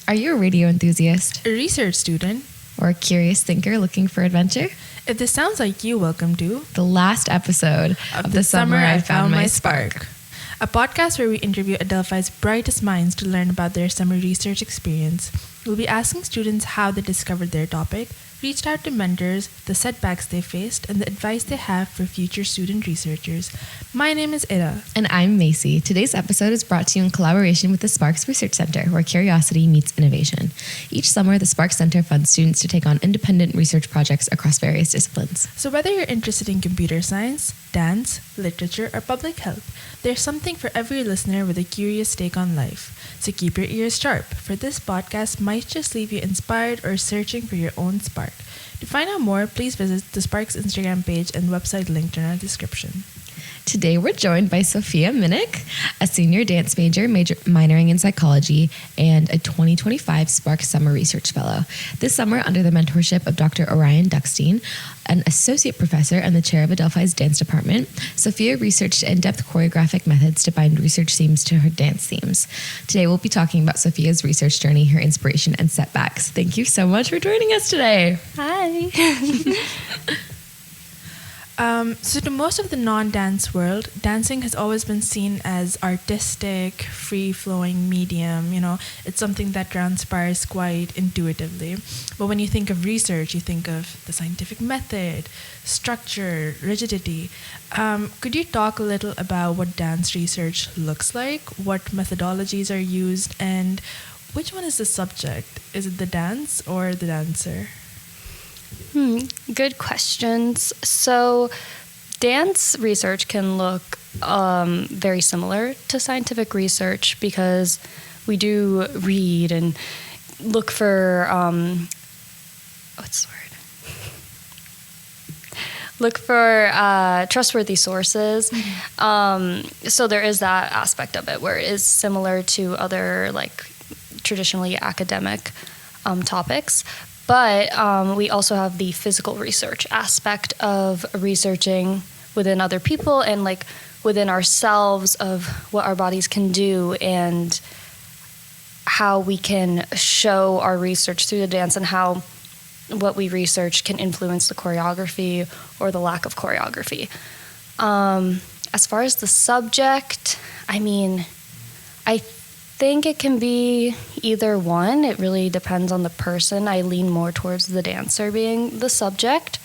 Are you a radio enthusiast? A research student? Or a curious thinker looking for adventure? If this sounds like you, welcome to the last episode of The Summer I Found My Spark. A podcast where we interview Adelphi's brightest minds to learn about their summer research experience. We'll be asking students how they discovered their topic, reached out to mentors, the setbacks they faced, and the advice they have for future student researchers. My name is Errah. And I'm Maci. Today's episode is brought to you in collaboration with the Sparks Research Center, where curiosity meets innovation. Each summer, the Sparks Center funds students to take on independent research projects across various disciplines. So whether you're interested in computer science, dance, literature, or public health, there's something for every listener with a curious take on life. So keep your ears sharp, for this podcast might just leave you inspired or searching for your own spark. To find out more, please visit the Sparks Instagram page and website linked in our description. Today, we're joined by Sophia Minich, a senior dance major minoring in psychology, and a 2025 Sparks Summer Research Fellow. This summer, under the mentorship of Dr. Orion Duckstein, an associate professor and the chair of Adelphi's dance department, Sophia researched in-depth choreographic methods to bind research themes to her dance themes. Today, we'll be talking about Sophia's research journey, her inspiration, and setbacks. Thank you so much for joining us today. Hi. So to most of the non-dance world, dancing has always been seen as artistic, free-flowing medium. You know, it's something that transpires quite intuitively. But when you think of research, you think of the scientific method, structure, rigidity. Could you talk a little about what dance research looks like, what methodologies are used, and which one is the subject? Is it the dance or the dancer? Good questions. So dance research can look very similar to scientific research because we do read and look for, Look for trustworthy sources. Mm-hmm. So there is that aspect of it where it is similar to other traditionally academic topics. But we also have the physical research aspect of researching within other people and within ourselves of what our bodies can do and how we can show our research through the dance and how what we research can influence the choreography or the lack of choreography. As far as the subject, I think it can be either one. It really depends on the person. I lean more towards the dancer being the subject,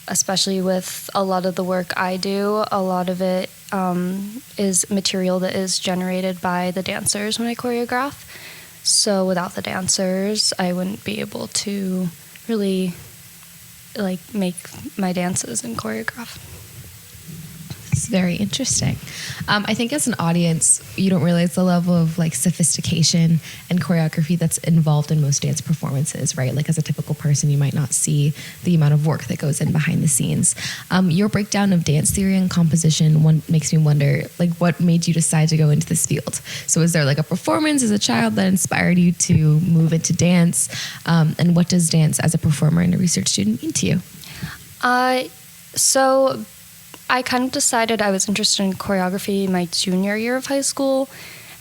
especially with a lot of the work I do. A lot of it is material that is generated by the dancers when I choreograph. So without the dancers, I wouldn't be able to really make my dances and choreograph. It's very interesting. I think as an audience, you don't realize the level of sophistication and choreography that's involved in most dance performances, right? As a typical person, you might not see the amount of work that goes in behind the scenes. Your breakdown of dance theory and composition makes me wonder, what made you decide to go into this field? So is there a performance as a child that inspired you to move into dance? And what does dance as a performer and a research student mean to you? So I kind of decided I was interested in choreography my junior year of high school,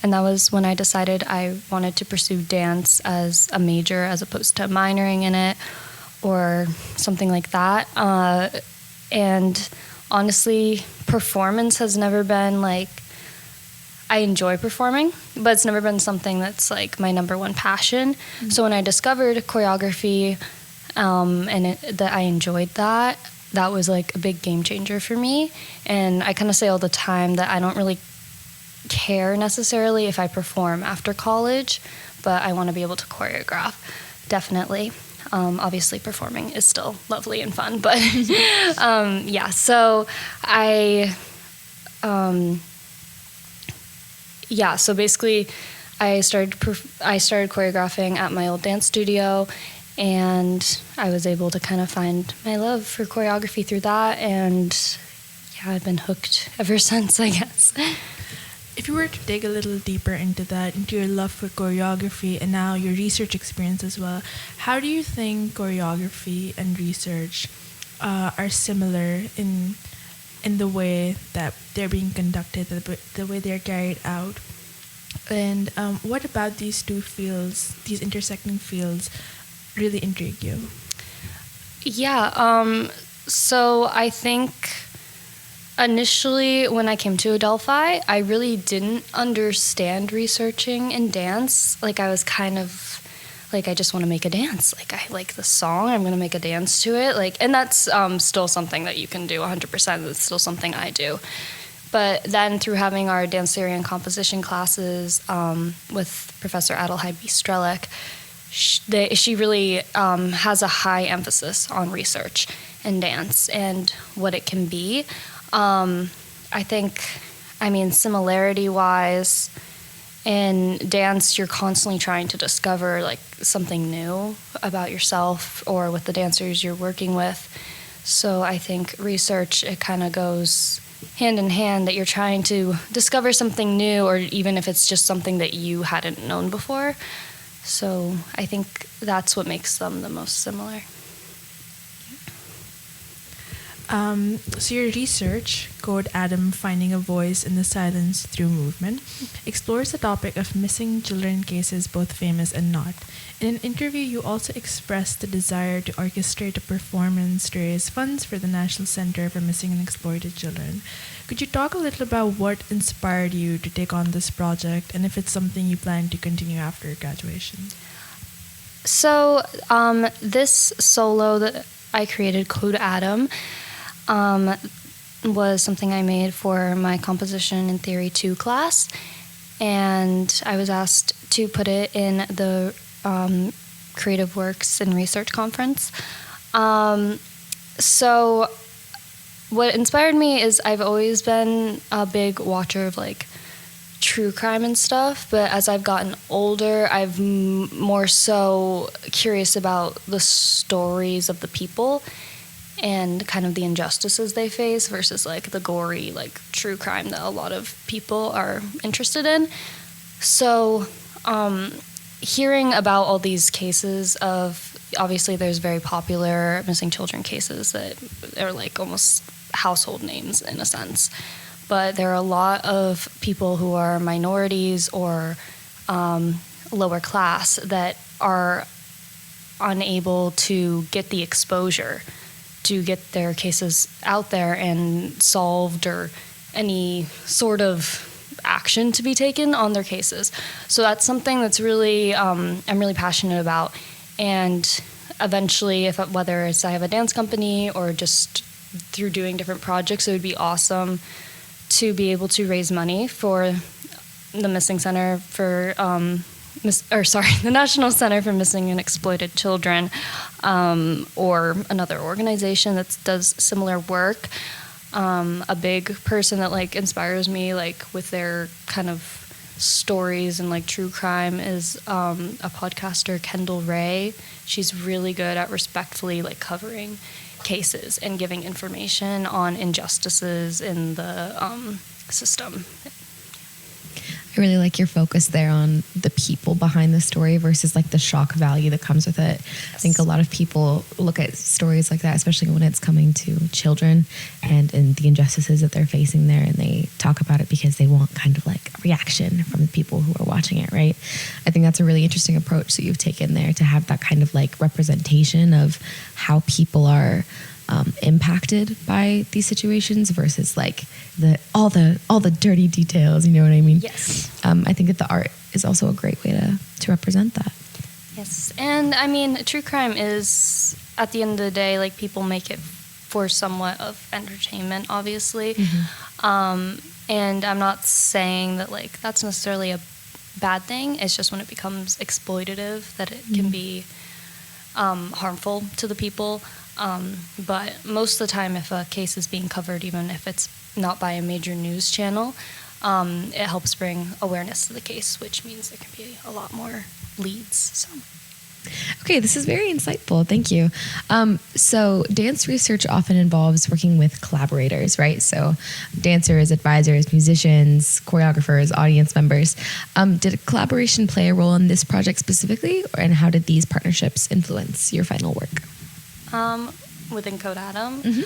and that was when I decided I wanted to pursue dance as a major as opposed to minoring in it or something like that. And honestly, performance has never been I enjoy performing, but it's never been something that's my number one passion. Mm-hmm. So when I discovered choreography that I enjoyed that was a big game changer for me. And I kind of say all the time that I don't really care necessarily if I perform after college, but I want to be able to choreograph, definitely. Obviously performing is still lovely and fun, but so basically I started choreographing at my old dance studio, and I was able to kind of find my love for choreography through that, and I've been hooked ever since, I guess. If you were to dig a little deeper into your love for choreography and now your research experience as well, how do you think choreography and research are similar in the way that they're being conducted, the way they're carried out? And what about these two fields, these intersecting fields, really intrigue you? Yeah. So I think initially when I came to Adelphi, I really didn't understand researching in dance. Like, I was kind of like, I just want to make a dance. Like, I like the song, I'm going to make a dance to it. Like, and that's still something that you can do 100%. It's still something I do. But then through having our dance theory and composition classes with Professor Adelphi Strelick, she really has a high emphasis on research in dance and what it can be. I think, similarity-wise, in dance, you're constantly trying to discover like something new about yourself or with the dancers you're working with. So I think research, it kind of goes hand in hand, that you're trying to discover something new, or even if it's just something that you hadn't known before. So I think that's what makes them the most similar. So your research, Code Adam, Finding a Voice in the Silence Through Movement, explores the topic of missing children cases, both famous and not. In an interview, you also expressed the desire to orchestrate a performance to raise funds for the National Center for Missing and Exploited Children. Could you talk a little about what inspired you to take on this project, and if it's something you plan to continue after graduation? So this solo that I created, Code Adam, was something I made for my Composition and Theory 2 class, and I was asked to put it in the Creative Works and Research Conference. So what inspired me is I've always been a big watcher of like true crime and stuff, but as I've gotten older, I've more so curious about the stories of the people and kind of the injustices they face versus like the gory, like true crime that a lot of people are interested in. So hearing about all these cases of, obviously there's very popular missing children cases that are like almost household names in a sense, but there are a lot of people who are minorities or lower class that are unable to get the exposure to get their cases out there and solved, or any sort of action to be taken on their cases. So that's something that's really, I'm really passionate about. And eventually, whether it's I have a dance company or just through doing different projects, it would be awesome to be able to raise money for the Missing Center for the National Center for Missing and Exploited Children, or another organization that does similar work. A big person that like inspires me, like with their kind of stories and like true crime, is a podcaster, Kendall Ray. She's really good at respectfully like covering cases and giving information on injustices in the system. I really like your focus there on the people behind the story versus like the shock value that comes with it. Yes. I think a lot of people look at stories like that, especially when it's coming to children and the injustices that they're facing there, and they talk about it because they want kind of like a reaction from the people who are watching it, right? I think that's a really interesting approach that you've taken there, to have that kind of like representation of how people are impacted by these situations versus like all the dirty details, you know what I mean? Yes. I think that the art is also a great way to represent that. Yes, and I mean, true crime is, at the end of the day, like, people make it for somewhat of entertainment, obviously. Mm-hmm. And I'm not saying that like that's necessarily a bad thing. It's just when it becomes exploitative that it can be harmful to the people. But most of the time, if a case is being covered, even if it's not by a major news channel, it helps bring awareness to the case, which means there can be a lot more leads. So. Okay, this is very insightful. Thank you. So dance research often involves working with collaborators, right? So dancers, advisors, musicians, choreographers, audience members. Did collaboration play a role in this project specifically, and how did these partnerships influence your final work? Within Code Adam? Mm-hmm.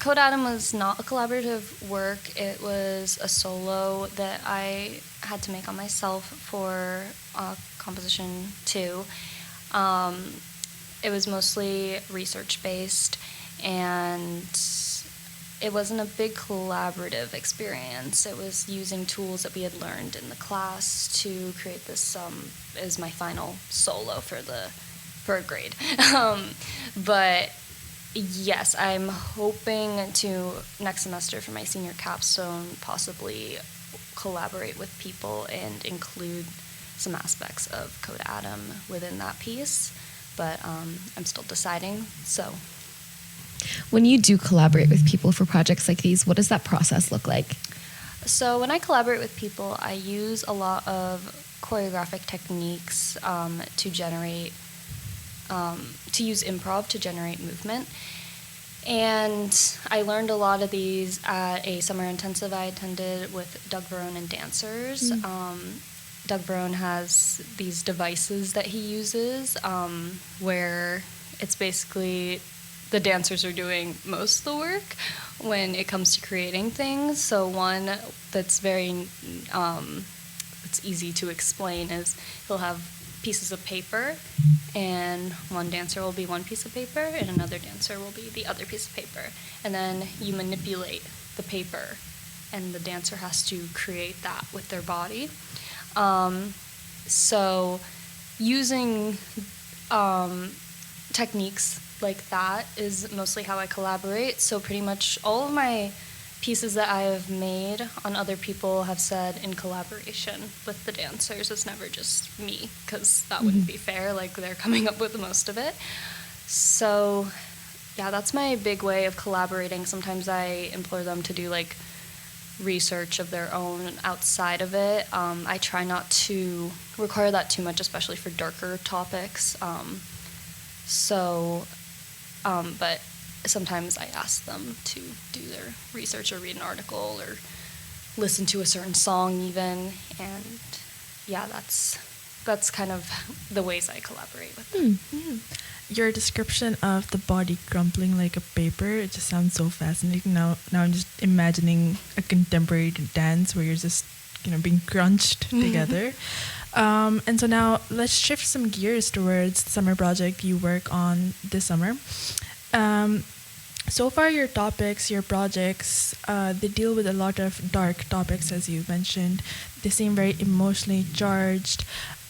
Code Atom was not a collaborative work. It was a solo that I had to make on myself for composition 2. It was mostly research-based, and it wasn't a big collaborative experience. It was using tools that we had learned in the class to create this. It was my final solo for a grade. But yes, I'm hoping to next semester for my senior capstone possibly collaborate with people and include some aspects of Code Atom within that piece. But I'm still deciding. So. When you do collaborate with people for projects like these, what does that process look like? So when I collaborate with people, I use a lot of choreographic techniques to generate, to use improv to generate movement. And I learned a lot of these at a summer intensive I attended with Doug Barone and dancers. Doug Barone has these devices that he uses where it's basically the dancers are doing most of the work when it comes to creating things. So one that's very, it's easy to explain is he'll have pieces of paper, and one dancer will be one piece of paper, and another dancer will be the other piece of paper. And then you manipulate the paper, and the dancer has to create that with their body. So using techniques like that is mostly how I collaborate. So pretty much all of my pieces that I have made on other people have said in collaboration with the dancers. It's never just me, because that wouldn't be fair. Like, they're coming up with most of it. So yeah, that's my big way of collaborating. Sometimes I implore them to do like research of their own outside of it. I try not to require that too much, especially for darker topics. But sometimes I ask them to do their research or read an article or listen to a certain song even. And yeah, that's kind of the ways I collaborate with them. Your description of the body crumpling like a paper, it just sounds so fascinating. Now I'm just imagining a contemporary dance where you're just, being crunched together. And so now let's shift some gears towards the summer project you work on this summer. So far, your topics, your projects, they deal with a lot of dark topics, as you mentioned. They seem very emotionally charged.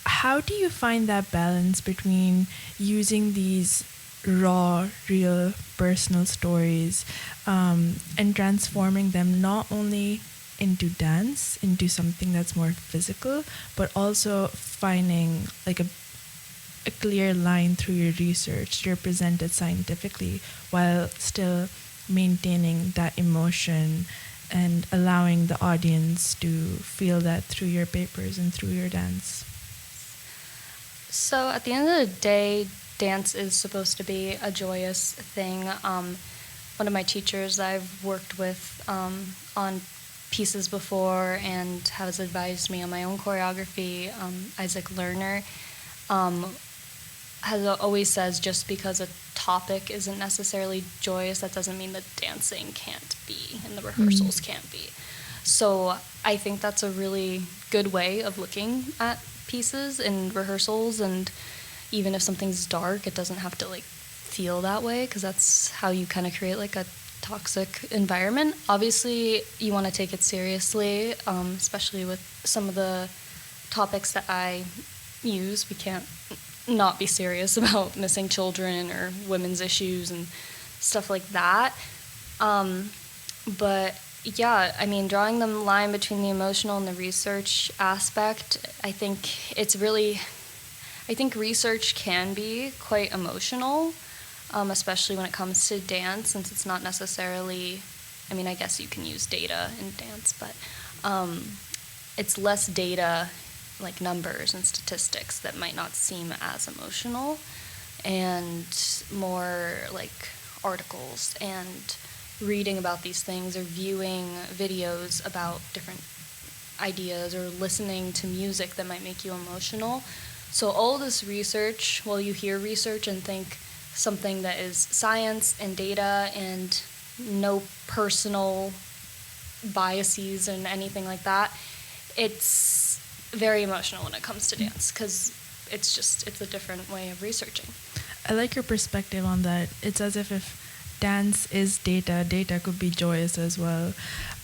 How do you find that balance between using these raw, real, personal stories and transforming them not only into dance, into something that's more physical, but also finding like a clear line through your research, you're presented scientifically, while still maintaining that emotion and allowing the audience to feel that through your papers and through your dance? So at the end of the day, dance is supposed to be a joyous thing. One of my teachers I've worked with on pieces before and has advised me on my own choreography, Isaac Lerner, has always says just because a topic isn't necessarily joyous, that doesn't mean the dancing can't be and the rehearsals can't be. So I think that's a really good way of looking at pieces and rehearsals, and even if something's dark, it doesn't have to like feel that way, because that's how you kind of create like a toxic environment. Obviously, you want to take it seriously, especially with some of the topics that I use. We can't not be serious about missing children or women's issues and stuff like that. But yeah, I mean, drawing the line between the emotional and the research aspect, I think research can be quite emotional, especially when it comes to dance, since it's not necessarily, I mean, I guess you can use data in dance, but it's less data, like numbers and statistics, that might not seem as emotional, and more like articles and reading about these things, or viewing videos about different ideas, or listening to music that might make you emotional. So all this research, well, you hear research and think something that is science and data and no personal biases and anything like that. It's very emotional when it comes to dance because it's a different way of researching. I like your perspective on that. It's as if dance is data, data could be joyous as well.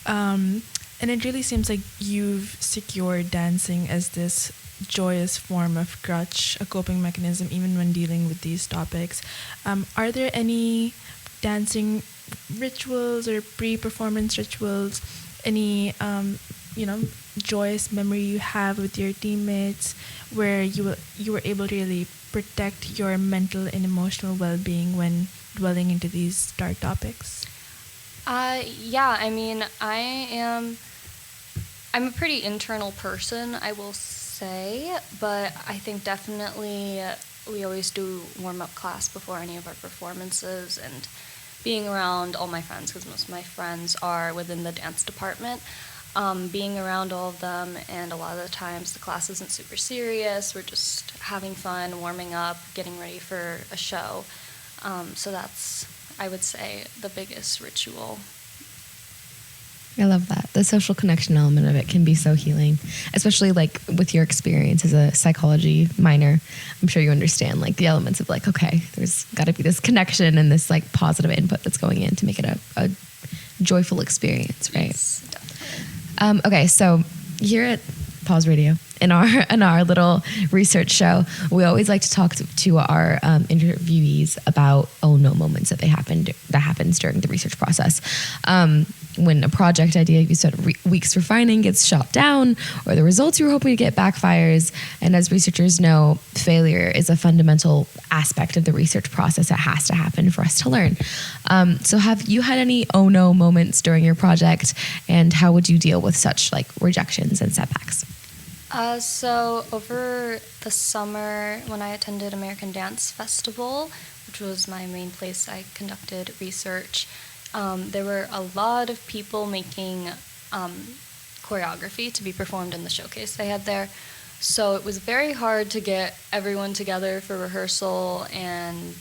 And it really seems like you've secured dancing as this joyous form of crutch, a coping mechanism, even when dealing with these topics. Are there any dancing rituals or pre-performance rituals, any joyous memory you have with your teammates where you were able to really protect your mental and emotional well-being when dwelling into these dark topics? Yeah, I mean, I'm a pretty internal person, I will say, but I think definitely we always do warm-up class before any of our performances, and being around all my friends, because most of my friends are within the dance department, being around all of them, and a lot of the times the class isn't super serious, we're just having fun, warming up, getting ready for a show. So that's, I would say, the biggest ritual. I love that. The social connection element of it can be so healing, especially like with your experience as a psychology minor. I'm sure you understand like the elements of like, okay, there's got to be this connection and this like positive input that's going in to make it a joyful experience, right? Yes, definitely. Okay, so here at PAWS Radio, in our little research show, we always like to talk to our interviewees about oh no moments that happens during the research process. When a project idea you spent weeks refining gets shot down, or the results you were hoping to get backfires. And as researchers know, failure is a fundamental aspect of the research process that has to happen for us to learn. So have you had any oh no moments during your project, and how would you deal with such like rejections and setbacks? So over the summer, when I attended American Dance Festival, which was my main place I conducted research, there were a lot of people making choreography to be performed in the showcase they had there. So it was very hard to get everyone together for rehearsal and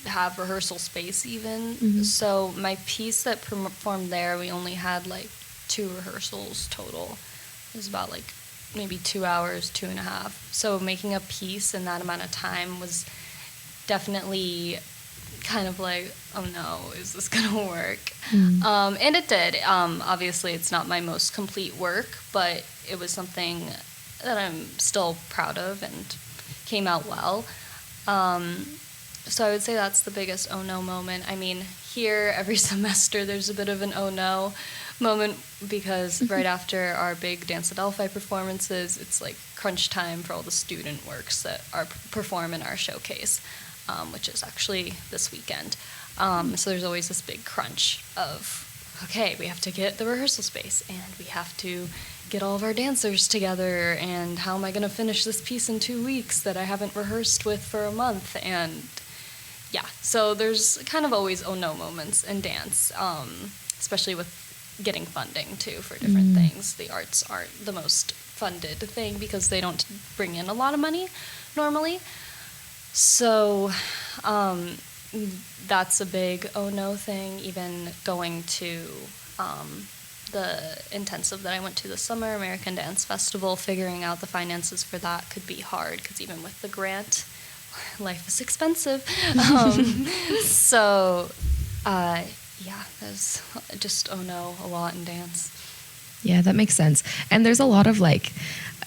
have rehearsal space even. Mm-hmm. So my piece that performed there, we only had like 2 rehearsals total. It was about like maybe 2 hours, 2.5. So making a piece in that amount of time was definitely kind of like, oh no, is this gonna work? Mm. And it did. Obviously, it's not my most complete work, but it was something that I'm still proud of and came out well. So I would say that's the biggest oh no moment. I mean, here every semester there's a bit of an oh no moment because right after our big Dance Adelphi performances, it's like crunch time for all the student works that are perform in our showcase, which is actually this weekend. So there's always this big crunch of, okay, we have to get the rehearsal space and we have to get all of our dancers together, and how am I going to finish this piece in 2 weeks that I haven't rehearsed with for a month? And yeah, so there's kind of always oh no moments in dance, especially with getting funding too for different things. The arts aren't the most funded thing because they don't bring in a lot of money normally. So that's a big oh no thing. Even going to the intensive that I went to this summer, American Dance Festival, figuring out the finances for that could be hard because even with the grant, life is expensive. So yeah, there's just oh no a lot in dance. Yeah, that makes sense. And there's a lot of like,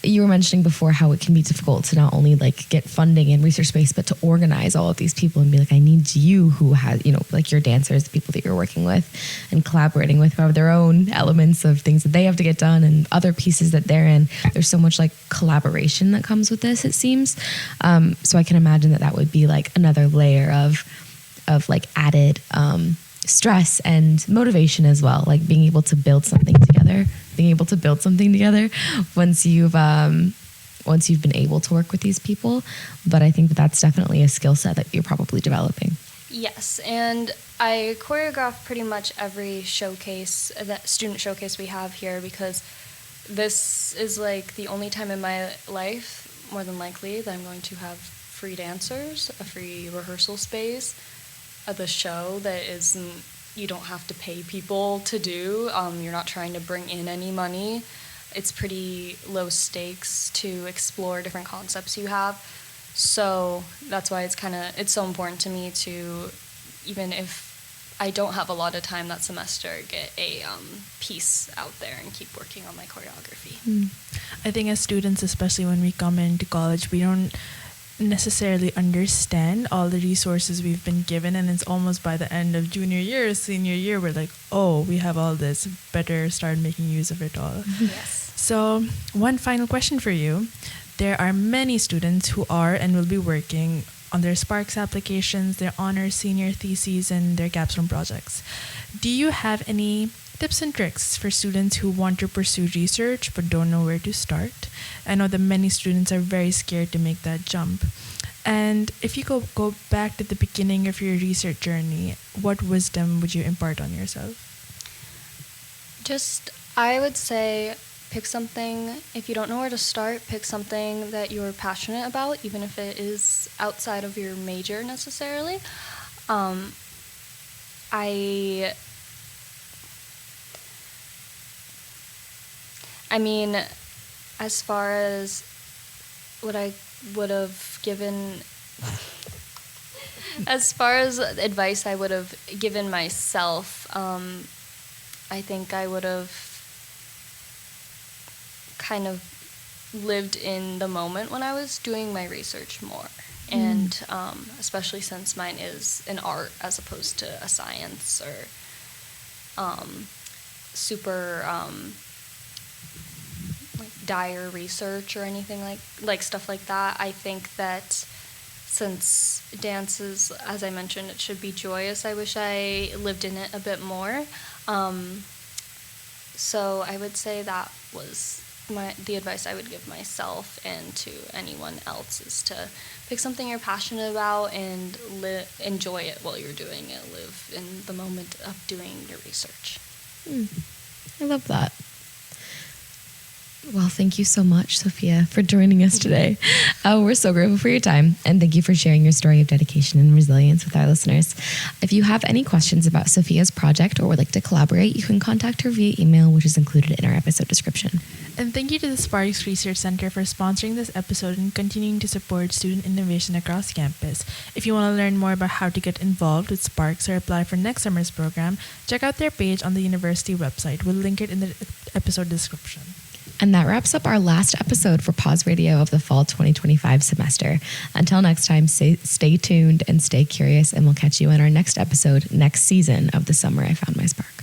you were mentioning before how it can be difficult to not only like get funding and research space, but to organize all of these people and be like, I need you who has, you know, like your dancers, the people that you're working with and collaborating with who have their own elements of things that they have to get done and other pieces that they're in. There's so much like collaboration that comes with this, it seems. So I can imagine that would be like another layer of like added stress and motivation as well, like being able to build something together once you've been able to work with these people. But I think that's definitely a skill set that you're probably developing. Yes, and I choreograph pretty much every showcase, that student showcase we have here, because this is like the only time in my life, more than likely, that I'm going to have free dancers, a free rehearsal space, the show that isn't you don't have to pay people to do. You're not trying to bring in any money. It's pretty low stakes to explore different concepts you have. So that's why it's so important to me to, even if I don't have a lot of time that semester, get a piece out there and keep working on my choreography. I think as students, especially when we come into college, we don't necessarily understand all the resources we've been given, and it's almost by the end of junior year, senior year, we're like, oh, we have all this, better start making use of it all. Yes. So one final question for you. There are many students who are and will be working on their Sparks applications, their honors, senior theses, and their capstone projects. Do you have any tips and tricks for students who want to pursue research but don't know where to start? I know that many students are very scared to make that jump. And if you go back to the beginning of your research journey, what wisdom would you impart on yourself? I would say, pick something. If you don't know where to start, pick something that you're passionate about, even if it is outside of your major necessarily. I mean, as far as what I would have given, as far as advice I would have given myself, I think I would have kind of lived in the moment when I was doing my research more. And especially since mine is an art as opposed to a science or super like dire research or anything like stuff like that. I think that since dance is, as I mentioned, it should be joyous, I wish I lived in it a bit more. So I would say that was the advice I would give myself and to anyone else, is to pick something you're passionate about and enjoy it while you're doing it. Live in the moment of doing your research. I love that. Well, thank you so much, Sophia, for joining us today. We're so grateful for your time, and thank you for sharing your story of dedication and resilience with our listeners. If you have any questions about Sophia's project or would like to collaborate, you can contact her via email, which is included in our episode description. And thank you to the Sparks Research Center for sponsoring this episode and continuing to support student innovation across campus. If you want to learn more about how to get involved with Sparks or apply for next summer's program, check out their page on the university website. We'll link it in the episode description. And that wraps up our last episode for PAWS Radio of the fall 2025 semester. Until next time, stay tuned and stay curious, and we'll catch you in our next episode next season of The Summer I Found My Spark.